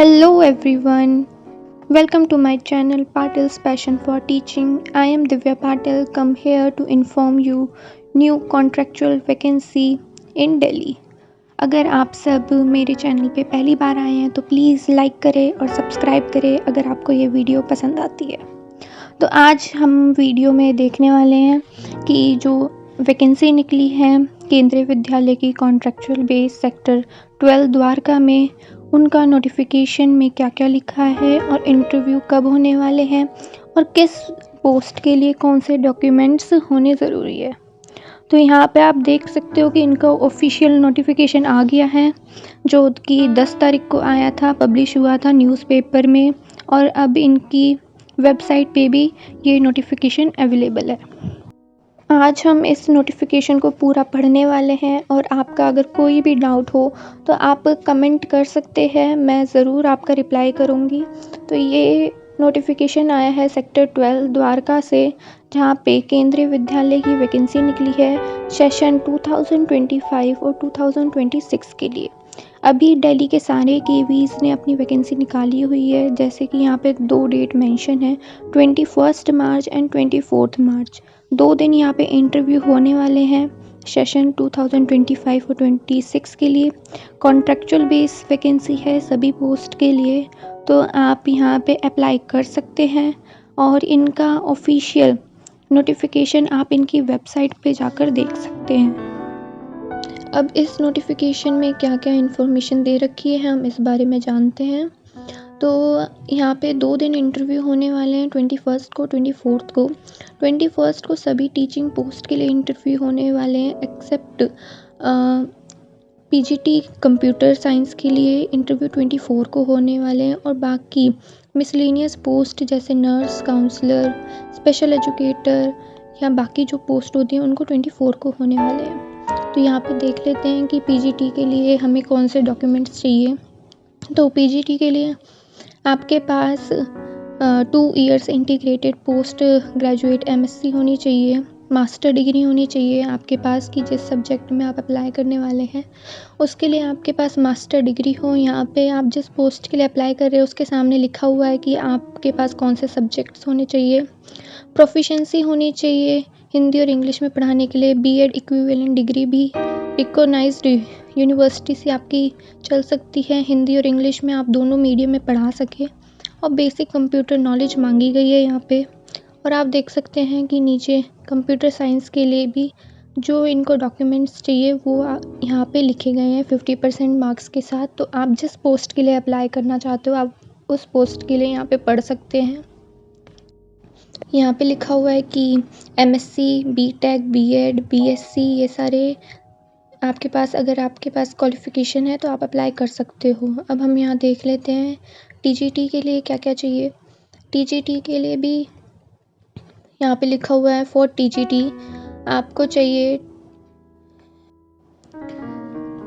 Hello everyone. Welcome to my channel Patil's Passion for Teaching. I am Divya Patil come here to inform you new contractual vacancy in Delhi. अगर आप सब मेरे channel पे पहली बार आए हैं तो प्लीज़ लाइक करें और सब्सक्राइब करें अगर आपको ये वीडियो पसंद आती है। तो आज हम वीडियो में देखने वाले हैं कि जो वैकेंसी निकली है केंद्रीय विद्यालय की कॉन्ट्रैक्चुअल बेस सेक्टर 12 द्वारका में, उनका नोटिफिकेशन में क्या क्या लिखा है और इंटरव्यू कब होने वाले हैं और किस पोस्ट के लिए कौन से डॉक्यूमेंट्स होने ज़रूरी है। तो यहाँ पे आप देख सकते हो कि इनका ऑफिशियल नोटिफिकेशन आ गया है जो कि 10 तारीख को आया था, पब्लिश हुआ था न्यूज़पेपर में, और अब इनकी वेबसाइट पे भी ये नोटिफिकेशन अवेलेबल है। आज हम इस नोटिफिकेशन को पूरा पढ़ने वाले हैं और आपका अगर कोई भी डाउट हो तो आप कमेंट कर सकते हैं, मैं ज़रूर आपका रिप्लाई करूँगी। तो ये नोटिफिकेशन आया है सेक्टर 12 द्वारका से, जहाँ पे केंद्रीय विद्यालय की वैकेंसी निकली है सेशन 2025 और 2026 के लिए। अभी दिल्ली के सारे केवीज़ ने अपनी वैकेंसी निकाली हुई है, जैसे कि यहाँ पे 2 डेट मेंशन है, 21 मार्च एंड 24 मार्च। 2 दिन यहाँ पे इंटरव्यू होने वाले हैं सेशन 2025 और 26 के लिए। कॉन्ट्रैक्चुअल बेस वैकेंसी है सभी पोस्ट के लिए, तो आप यहाँ पे अप्लाई कर सकते हैं और इनका ऑफिशियल नोटिफिकेशन आप इनकी वेबसाइट पे जाकर देख सकते हैं। अब इस नोटिफिकेशन में क्या क्या इन्फॉर्मेशन दे रखी है हम इस बारे में जानते हैं। तो यहाँ पे 2 दिन इंटरव्यू होने वाले हैं, 21 को 24 को। 21 को सभी टीचिंग पोस्ट के लिए इंटरव्यू होने वाले हैं एक्सेप्ट पीजीटी कंप्यूटर साइंस के लिए इंटरव्यू 24 को होने वाले हैं, और बाकी मिसलेनियस पोस्ट जैसे नर्स, काउंसलर, स्पेशल एजुकेटर या बाकी जो पोस्ट होती हैं उनको 24 को होने वाले हैं। तो यहाँ पे देख लेते हैं कि पीजीटी के लिए हमें कौन से डॉक्यूमेंट्स चाहिए। तो पीजीटी के लिए आपके पास 2 years integrated post graduate MSc होनी चाहिए, मास्टर डिग्री होनी चाहिए आपके पास कि जिस सब्जेक्ट में आप अप्लाई करने वाले हैं उसके लिए आपके पास मास्टर डिग्री हो। यहाँ पे आप जिस पोस्ट के लिए अप्लाई कर रहे हो उसके सामने लिखा हुआ है कि आपके पास कौन से सब्जेक्ट्स होने चाहिए। प्रोफिशेंसी होनी चाहिए हिंदी और इंग्लिश में पढ़ाने के लिए। बीएड इक्विवेलेंट डिग्री भी रिकॉग्नाइज्ड यूनिवर्सिटी से आपकी चल सकती है, हिंदी और इंग्लिश में आप दोनों मीडियम में पढ़ा सके, और बेसिक कंप्यूटर नॉलेज मांगी गई है यहाँ पे। और आप देख सकते हैं कि नीचे कंप्यूटर साइंस के लिए भी जो इनको डॉक्यूमेंट्स चाहिए वो यहाँ पे लिखे गए हैं 50% मार्क्स के साथ। तो आप जिस पोस्ट के लिए अप्लाई करना चाहते हो आप उस पोस्ट के लिए यहाँ पे पढ़ सकते हैं। यहाँ पे लिखा हुआ है कि एमएससी, बीटेक, बीएड, बीएससी ये सारे आपके पास, अगर आपके पास क्वालिफ़िकेशन है तो आप अप्लाई कर सकते हो। अब हम यहाँ देख लेते हैं टीजीटी के लिए क्या क्या चाहिए। टीजीटी के लिए भी यहाँ पे लिखा हुआ है फॉर टीजीटी आपको चाहिए,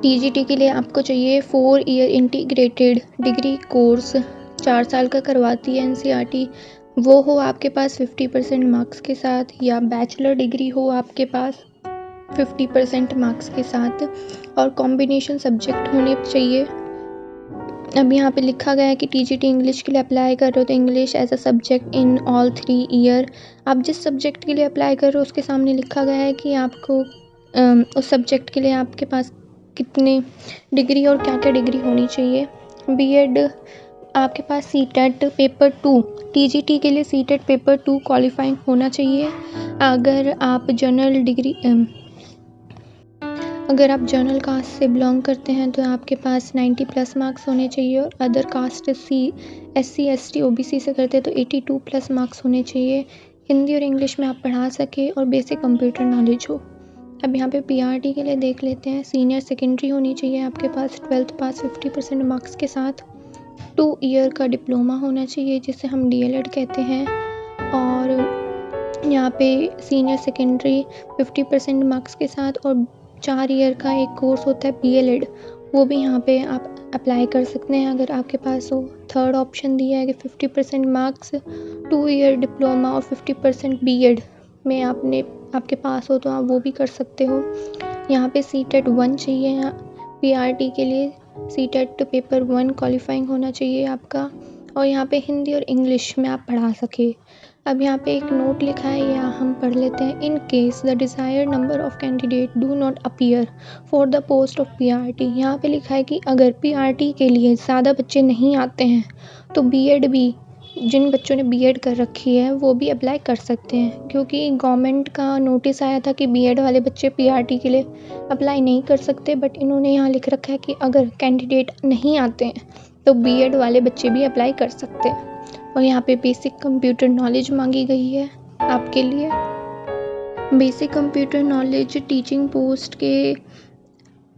टीजीटी के लिए आपको चाहिए 4 ईयर इंटीग्रेटेड डिग्री कोर्स, 4 साल का करवाती है एनसीईआरटी, वो हो आपके पास 50% मार्क्स के साथ, या बैचलर डिग्री हो आपके पास 50% मार्क्स के साथ, और कॉम्बिनेशन सब्जेक्ट होने चाहिए। अब यहाँ पे लिखा गया है कि टीजीटी इंग्लिश के लिए अप्लाई कर रहे हो तो English as a subject in all 3 year. आप जिस सब्जेक्ट के लिए अप्लाई कर रहे हो उसके सामने लिखा गया है कि आपको उस सब्जेक्ट के लिए आपके पास कितने डिग्री और क्या क्या डिग्री होनी चाहिए। बीएड आपके पास सीटेट पेपर 2, टीजीटी के लिए सीटेट पेपर 2 क्वालिफाइंग होना चाहिए। अगर आप जनरल कास्ट से बिलोंग करते हैं तो आपके पास 90+ मार्क्स होने चाहिए, और other caste SC ST OBC से करते हैं तो 82+ मार्क्स होने चाहिए। हिंदी और इंग्लिश में आप पढ़ा सके और बेसिक कंप्यूटर नॉलेज हो। अब यहाँ पे पीआरटी के लिए देख लेते हैं। सीनियर सेकेंडरी होनी चाहिए आपके पास 12th पास 50% मार्क्स के साथ। 2 ईयर का डिप्लोमा होना चाहिए जिसे हम डीएलएड कहते हैं, और यहाँ पे सीनियर सेकेंडरी 50% मार्क्स के साथ, और 4 ईयर का एक कोर्स होता है बीएलएड, वो भी यहाँ पे आप अप्लाई कर सकते हैं अगर आपके पास हो। थर्ड ऑप्शन दिया है कि 50% मार्क्स, 2 ईयर डिप्लोमा और 50% बीएड में आपके पास हो तो आप वो भी कर सकते हो। यहाँ पे सीटेट 1 चाहिए पीआरटी के लिए, सीटेट पेपर 1 क्वालिफाइंग होना चाहिए आपका, और यहाँ पे हिंदी और इंग्लिश में आप पढ़ा सके। अब यहाँ पे एक नोट लिखा है, या हम पढ़ लेते हैं। In case the desired number of candidate do not appear for the post of PRT. यहाँ पे लिखा है कि अगर पीआरटी के लिए ज़्यादा बच्चे नहीं आते हैं तो बीएड भी, जिन बच्चों ने बीएड कर रखी है वो भी अप्लाई कर सकते हैं, क्योंकि गवर्नमेंट का नोटिस आया था कि बीएड वाले बच्चे पीआरटी के लिए अप्लाई नहीं कर सकते, बट इन्होंने यहाँ लिख रखा है कि अगर कैंडिडेट नहीं आते हैं तो बीएड वाले बच्चे भी अप्लाई कर सकते हैं। और यहाँ पे बेसिक कंप्यूटर नॉलेज मांगी गई है आपके लिए। Basic computer knowledge teaching post के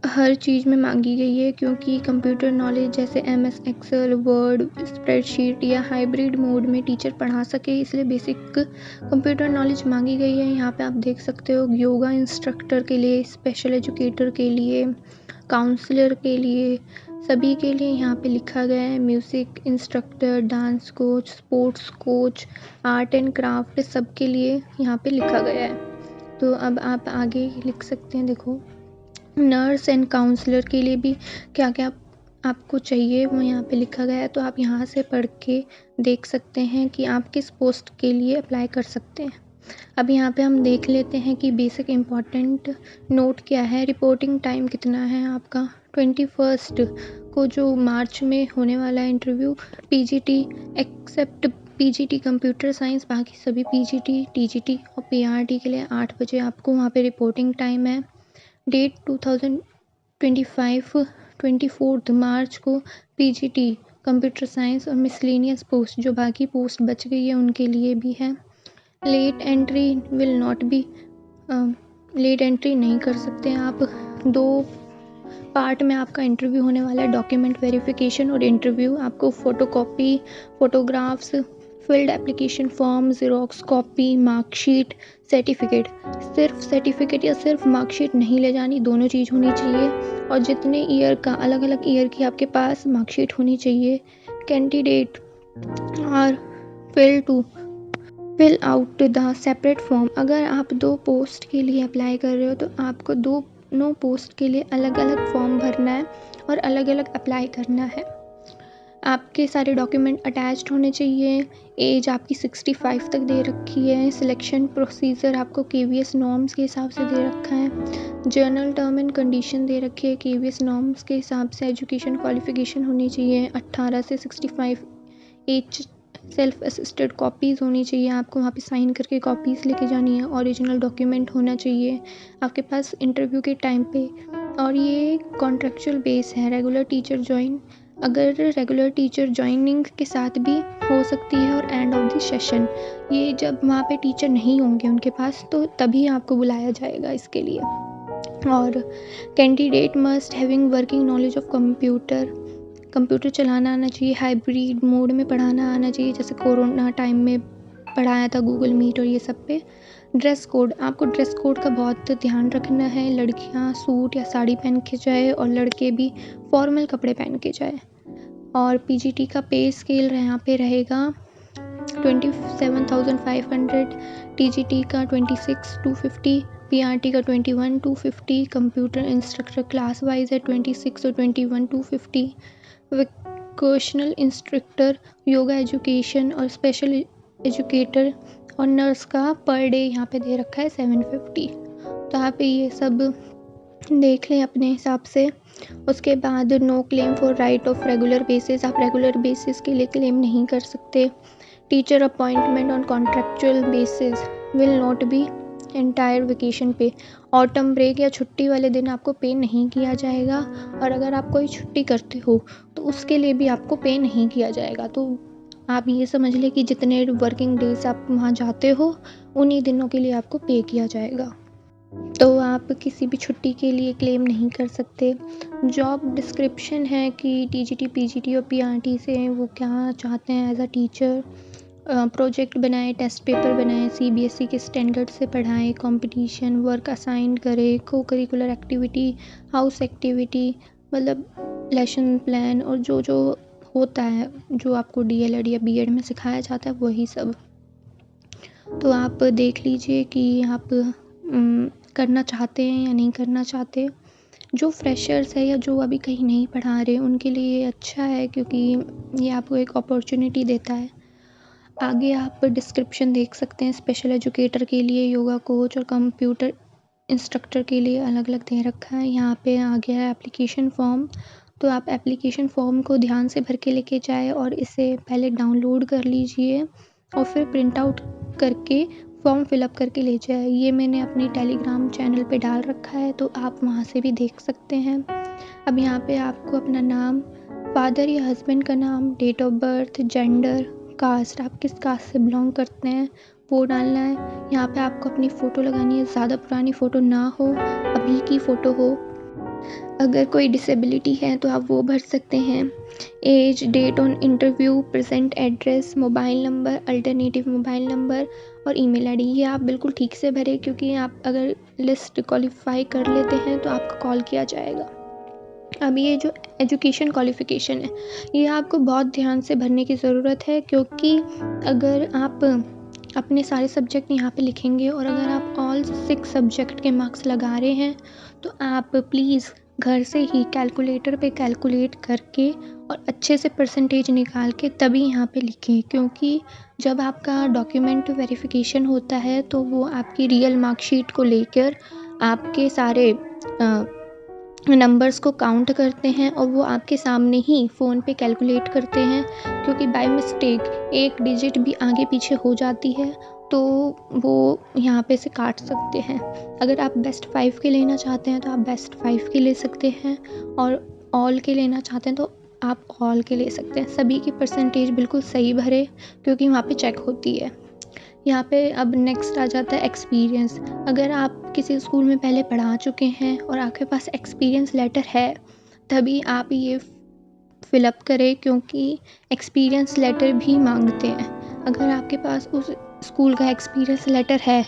हर चीज़ में मांगी गई है, क्योंकि कंप्यूटर नॉलेज जैसे एमएस एक्सेल, वर्ड, स्प्रेडशीट या हाइब्रिड मोड में टीचर पढ़ा सके, इसलिए बेसिक कंप्यूटर नॉलेज मांगी गई है। यहाँ पे आप देख सकते हो योगा इंस्ट्रक्टर के लिए, स्पेशल एजुकेटर के लिए, काउंसलर के लिए, सभी के लिए यहाँ पे लिखा गया है। Music instructor, dance coach, sports coach, art and craft, सब के लिए यहाँ पे लिखा गया है। तो अब आप आगे लिख सकते हैं। देखो, नर्स एंड काउंसलर के लिए भी क्या क्या आपको चाहिए वो यहाँ पे लिखा गया है, तो आप यहाँ से पढ़ के देख सकते हैं कि आप किस पोस्ट के लिए अप्लाई कर सकते हैं। अब यहाँ पे हम देख लेते हैं कि बेसिक इम्पॉर्टेंट नोट क्या है। रिपोर्टिंग टाइम कितना है आपका? 21 को जो मार्च में होने वाला है interview, PGT except PGT computer science, बाकी सभी पीजीटी, टीजीटी और पीआरटी के लिए 8 बजे आपको वहाँ पे रिपोर्टिंग टाइम है। डेट 2025 24 मार्च को पीजीटी कंप्यूटर साइंस और मिसलेनियस पोस्ट, जो बाकी पोस्ट बच गई है उनके लिए भी है। Late entry will not be, late entry नहीं कर सकते आप। 2 पार्ट में आपका इंटरव्यू होने वाला है, डॉक्यूमेंट वेरिफिकेशन और इंटरव्यू। आपको photocopy, photographs, field application form, xerox copy, marksheet, certificate. सिर्फ सर्टिफिकेट या सिर्फ मार्कशीट नहीं ले जानी, दोनों चीज़ होनी चाहिए। और जितने ईयर का, अलग अलग ईयर की आपके पास मार्कशीट होनी चाहिए। Candidate are fill out the separate form. अगर आप 2 पोस्ट के लिए अप्लाई कर रहे हो तो आपको दोनों पोस्ट के लिए अलग अलग फॉर्म भरना है और अलग अलग अप्लाई करना है। आपके सारे डॉक्यूमेंट अटैच्ड होने चाहिए। एज आपकी 65 तक दे रखी है। सिलेक्शन प्रोसीजर आपको केवीएस नॉर्म्स के हिसाब से दे रखा है। जर्नल टर्म एंड कंडीशन दे रखी है केवीएस नॉर्म्स के हिसाब से। एजुकेशन क्वालिफिकेशन होनी चाहिए 18 से 65 एज। सेल्फ असिस्टेड कॉपीज़ होनी चाहिए, आपको वहाँ पे साइन करके कॉपीज़ लेके जानी है। ओरिजिनल डॉक्यूमेंट होना चाहिए आपके पास इंटरव्यू के टाइम पे। और ये कॉन्ट्रेक्चुअल बेस है, रेगुलर टीचर ज्वाइन, अगर रेगुलर टीचर ज्वाइनिंग के साथ भी हो सकती है। और एंड ऑफ द सेशन, ये जब वहाँ पे टीचर नहीं होंगे उनके पास तो तभी आपको बुलाया जाएगा इसके लिए। और candidate must having working knowledge of computer चलाना आना चाहिए। हाइब्रिड मोड में पढ़ाना आना चाहिए, जैसे कोरोना टाइम में पढ़ाया था गूगल मीट और ये सब पे। ड्रेस कोड, आपको ड्रेस कोड का बहुत ध्यान रखना है। लड़कियां सूट या साड़ी पहन के जाए और लड़के भी फॉर्मल कपड़े पहन के जाए। और पीजीटी का पे स्केल यहाँ पे रहेगा 27,500, टीजीटी का 26,250, पीआरटी का 21,250, कंप्यूटर इंस्ट्रक्टर क्लास वाइज है 26 और 21,250, वोकेशनल इंस्ट्रक्टर, योगा एजुकेशन और स्पेशल एजुकेटर और नर्स का पर डे यहाँ पे दे रखा है 750। तो आप ये सब देख लें अपने हिसाब से। उसके बाद no claim for right of regular basis, आप रेगुलर बेसिस के लिए क्लेम नहीं कर सकते। Teacher appointment on contractual basis will not be entire vacation pay. Autumn break या छुट्टी वाले दिन आपको पे नहीं किया जाएगा, और अगर आप कोई छुट्टी करते हो तो उसके लिए भी आपको पे नहीं किया जाएगा। तो आप ये समझ लें कि जितने वर्किंग डेज आप वहाँ जाते हो उन्हीं दिनों के लिए आपको पे किया जाएगा। तो आप किसी भी छुट्टी के लिए क्लेम नहीं कर सकते। जॉब डिस्क्रिप्शन है कि टीजीटी, पीजीटी और पीआरटी से वो क्या चाहते हैं एज अ टीचर। प्रोजेक्ट बनाएं, टेस्ट पेपर बनाएं, सीबीएसई के स्टैंडर्ड से पढ़ाएं, कंपटीशन वर्क असाइन करें, को करिकुलर एक्टिविटी, हाउस एक्टिविटी, मतलब लेसन प्लान और जो जो होता है, जो आपको डीएलएड या बीएड में सिखाया जाता है वही सब। तो आप देख लीजिए कि आप करना चाहते हैं या नहीं करना चाहते। जो फ्रेशर्स है या जो अभी कहीं नहीं पढ़ा रहे उनके लिए ये अच्छा है, क्योंकि ये आपको एक अपॉर्चुनिटी देता है। आगे आप डिस्क्रिप्शन देख सकते हैं, स्पेशल एजुकेटर के लिए योगा कोच और कंप्यूटर इंस्ट्रक्टर के लिए अलग अलग दे रखा है। यहाँ पे आ गया है एप्लीकेशन फॉर्म, तो आप एप्लीकेशन फॉर्म को ध्यान से भर के लेके जाए और इसे पहले डाउनलोड कर लीजिए और फिर प्रिंट आउट करके फॉर्म फिलअप करके ले जाए। ये मैंने अपने टेलीग्राम चैनल पे डाल रखा है, तो आप वहाँ से भी देख सकते हैं। अब यहाँ पे आपको अपना नाम, फादर या हस्बैंड का नाम, date of birth, gender, caste, आप किस कास्ट से बिलोंग करते हैं वो डालना है। यहाँ पे आपको अपनी फ़ोटो लगानी है, ज़्यादा पुरानी फ़ोटो ना हो, अभी की फ़ोटो हो। अगर कोई डिसेबिलिटी है तो आप वो भर सकते हैं। Age, date on interview, present address, mobile number, alternative mobile number और ईमेल आईडी। ये आप बिल्कुल ठीक से भरें, क्योंकि आप अगर लिस्ट क्वालिफाई कर लेते हैं तो आपका कॉल किया जाएगा। अब ये जो एजुकेशन क्वालिफ़िकेशन है, ये आपको बहुत ध्यान से भरने की ज़रूरत है, क्योंकि अगर आप अपने सारे सब्जेक्ट यहाँ पे लिखेंगे और अगर आप ऑल 6 सब्जेक्ट के मार्क्स लगा रहे हैं, तो आप प्लीज़ घर से ही कैलकुलेटर पे कैलकुलेट करके और अच्छे से परसेंटेज निकाल के तभी यहाँ पे लिखें, क्योंकि जब आपका डॉक्यूमेंट वेरिफिकेशन होता है तो वो आपकी रियल मार्कशीट को लेकर आपके सारे नंबर्स को काउंट करते हैं और वो आपके सामने ही फ़ोन पे कैलकुलेट करते हैं, क्योंकि बाय मिस्टेक एक डिजिट भी आगे पीछे हो जाती है तो वो यहाँ पे से काट सकते हैं। अगर आप बेस्ट 5 के लेना चाहते हैं तो आप बेस्ट 5 के ले सकते हैं, और ऑल के लेना चाहते हैं तो आप ऑल के ले सकते हैं। सभी की परसेंटेज बिल्कुल सही भरें, क्योंकि वहाँ पे चेक होती है। यहाँ पे अब नेक्स्ट आ जाता है एक्सपीरियंस। अगर आप किसी स्कूल में पहले पढ़ा चुके हैं और आपके पास एक्सपीरियंस लेटर है, तभी आप ये फिलअप करें, क्योंकि एक्सपीरियंस लेटर भी मांगते हैं। अगर आपके पास उस स्कूल का एक्सपीरियंस लेटर है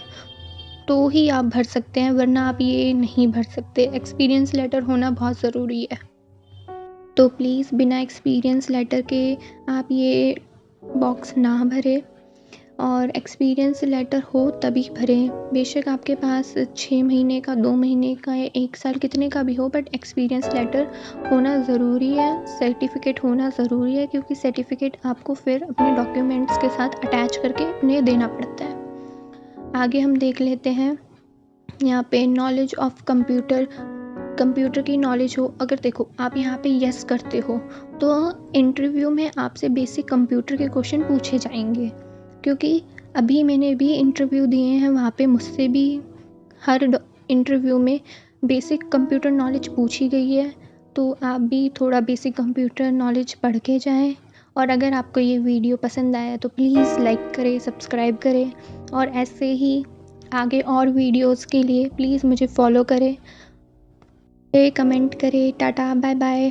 तो ही आप भर सकते हैं, वरना आप ये नहीं भर सकते। एक्सपीरियंस लेटर होना बहुत ज़रूरी है। तो प्लीज़ बिना एक्सपीरियंस लेटर के आप ये बॉक्स ना भरें, और एक्सपीरियंस लेटर हो तभी भरें। बेशक आपके पास 6 महीने का, 2 महीने का या 1 साल कितने का भी हो, बट एक्सपीरियंस लेटर होना ज़रूरी है, सर्टिफिकेट होना ज़रूरी है, क्योंकि सर्टिफिकेट आपको फिर अपने डॉक्यूमेंट्स के साथ अटैच करके उन्हें देना पड़ता है। आगे हम देख लेते हैं यहाँ पे नॉलेज ऑफ कंप्यूटर की नॉलेज हो। अगर देखो आप यहाँ पे यस करते हो तो इंटरव्यू में आपसे बेसिक कंप्यूटर के क्वेश्चन पूछे जाएंगे, क्योंकि अभी मैंने भी इंटरव्यू दिए हैं, वहाँ पे मुझसे भी हर इंटरव्यू में बेसिक कंप्यूटर नॉलेज पूछी गई है। तो आप भी थोड़ा बेसिक कंप्यूटर नॉलेज पढ़ के जाएं। और अगर आपको ये वीडियो पसंद आया तो प्लीज़ लाइक करें, सब्सक्राइब करें, और ऐसे ही आगे और वीडियोस के लिए प्लीज़ मुझे फॉलो करें, कमेंट करें। Tata, bye bye.